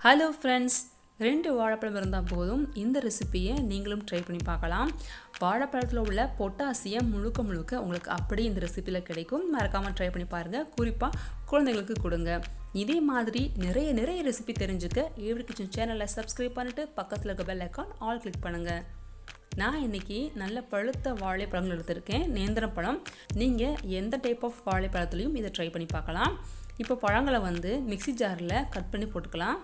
Hello friends, 2 வாழைப்பழம் இருந்தால் போதும் இந்த ரெசிப்பியை நீங்களும் ட்ரை பண்ணி பார்க்கலாம். வாழைப்பழத்தில் உள்ள பொட்டாசியம் முழுக்க உங்களுக்கு அப்படியே இந்த ரெசிப்பியில் கிடைக்கும். மறக்காமல் ட்ரை பண்ணி பாருங்கள். குறிப்பாக குழந்தைங்களுக்கு கொடுங்க. இதே மாதிரி நிறைய ரெசிபி தெரிஞ்சுக்க ஏவி கிச்சன் சேனலை சப்ஸ்கிரைப் பண்ணிவிட்டு பக்கத்தில் இருக்க பெல் ஐக்கான் ஆல் கிளிக் பண்ணுங்கள். நான் இன்றைக்கி நல்ல பழுத்த வாழைப்பழங்கள் எடுத்திருக்கேன். நேந்திரம் பழம். நீங்கள் எந்த டைப் ஆஃப் வாழைப்பழத்துலையும் இதை ட்ரை பண்ணி பார்க்கலாம். இப்போ பழங்களை மிக்ஸி ஜாரில் கட் பண்ணி போட்டுக்கலாம்.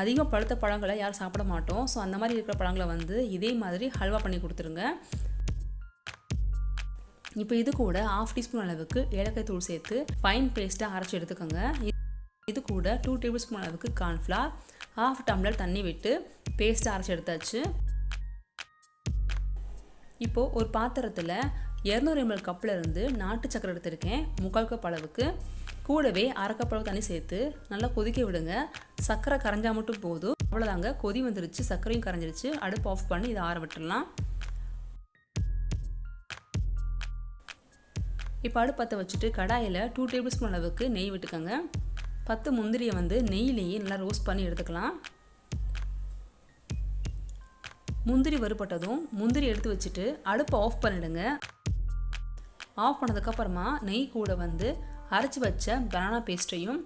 அதிகம் பழுத்த பழங்களை யாரும் சாப்பிட மாட்டோம். ஸோ அந்த மாதிரி இருக்கிற பழங்களை இதே மாதிரி ஹல்வா பண்ணி கொடுத்துருங்க. இப்போ இது கூட 1/2 டீஸ்பூன் அளவுக்கு ஏலக்காய் தூள் சேர்த்து ஃபைன் பேஸ்ட்டாக அரைச்சி எடுத்துக்கோங்க. இது கூட 2 டேபிள் ஸ்பூன் அளவுக்கு கார்ன்ஃப்ளவர், 1/2 டம்ளர் தண்ணி விட்டு பேஸ்ட்டாக அரைச்சி எடுத்தாச்சு. இப்போது ஒரு பாத்திரத்தில் 200 ml கப்பில் இருந்து நாட்டு சக்கரை எடுத்திருக்கேன். 3/4 கப் அளவுக்கு. கூடவே 1/2 கப் அளவு தண்ணி சேர்த்து நல்லா கொதிக்க விடுங்க. சர்க்கரை கரைஞ்சா மட்டும் போதும். அவ்வளோதாங்க, கொதி வந்துருச்சு, சர்க்கரையும் கரைஞ்சிருச்சு. அடுப்பு ஆஃப் பண்ணி இதை ஆற விட்டுடலாம். இப்போ அடுப்பு பற்ற வச்சுட்டு கடாயில் 2 டேபிள் ஸ்பூன் அளவுக்கு நெய் விட்டுக்கோங்க. 10 முந்திரியை நெய்யிலேயே நல்லா ரோஸ்ட் பண்ணி எடுத்துக்கலாம். முந்திரி வறுபட்டதும் முந்திரி எடுத்து வச்சுட்டு அடுப்பை ஆஃப் பண்ணிவிடுங்க. ஆஃப் பண்ணதுக்கப்புறமா நெய் கூட அரைச்சி வச்ச பனானா பேஸ்ட்டையும்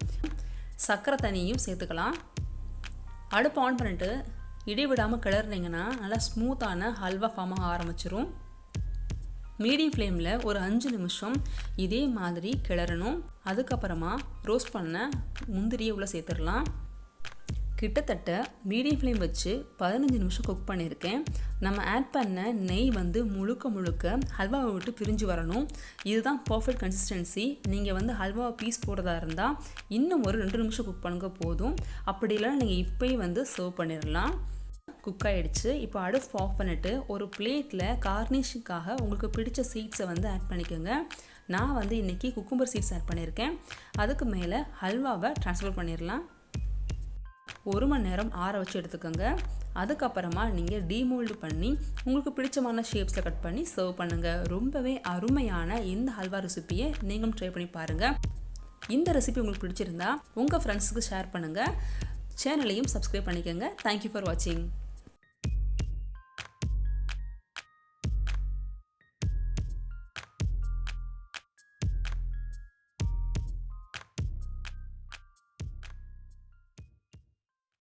சர்க்கரை தண்ணியும் சேர்த்துக்கலாம். அடுப்பு ஆன் பண்ணிவிட்டு இடைவிடாமல் கிளறினீங்கன்னா நல்லா ஸ்மூத்தான ஹல்வா ஃபார்ம் ஆக ஆரம்பிச்சிரும். மீடியம் ஃப்ளேமில் ஒரு 5 நிமிஷம் இதே மாதிரி கிளறணும். அதுக்கப்புறமா ரோஸ்ட் பண்ண முந்திரியை உள்ளே சேர்த்துடலாம். கிட்டத்தட்ட மீடியம் ஃப்ளேம் வச்சு 15 நிமிஷம் குக் பண்ணியிருக்கேன். நம்ம ஆட் பண்ண நெய் முழுக்க ஹல்வாவை விட்டு பிரிஞ்சு வரணும். இதுதான் பர்ஃபெக்ட் கன்சிஸ்டன்சி. நீங்கள் ஹல்வாவை பீஸ் போடுறதா இருந்தால் இன்னும் ஒரு 2 நிமிஷம் குக் பண்ணுங்க போதும். அப்படி இல்லைனா நீங்கள் இப்போயே சர்வ் பண்ணிடலாம். குக் ஆகிடுச்சு. இப்போ அடுப்பு ஆஃப் பண்ணிவிட்டு ஒரு பிளேட்டில் கார்னிஷுக்காக உங்களுக்கு பிடிச்ச சீட்ஸை ஆட் பண்ணிக்கோங்க. நான் இன்றைக்கி குக்கும்பர் சீட்ஸ் ஆட் பண்ணியிருக்கேன். அதுக்கு மேலே ஹல்வாவை ட்ரான்ஸ்ஃபர் பண்ணிடலாம். 1 மணி நேரம் ஆற வச்சு எடுத்துக்கோங்க. அதுக்கப்புறமா நீங்கள் டீமோல்டு பண்ணி உங்களுக்கு பிடிச்சமான ஷேப்ஸில் கட் பண்ணி சர்வ் பண்ணுங்கள். ரொம்பவே அருமையான இந்த ஹல்வா ரெசிப்பியை நீங்களும் ட்ரை பண்ணி பாருங்கள். இந்த ரெசிபி உங்களுக்கு பிடிச்சிருந்தா உங்கள் ஃப்ரெண்ட்ஸுக்கு ஷேர் பண்ணுங்கள். சேனலையும் சப்ஸ்கிரைப் பண்ணிக்கோங்க. தேங்க்யூ ஃபார் வாட்சிங்.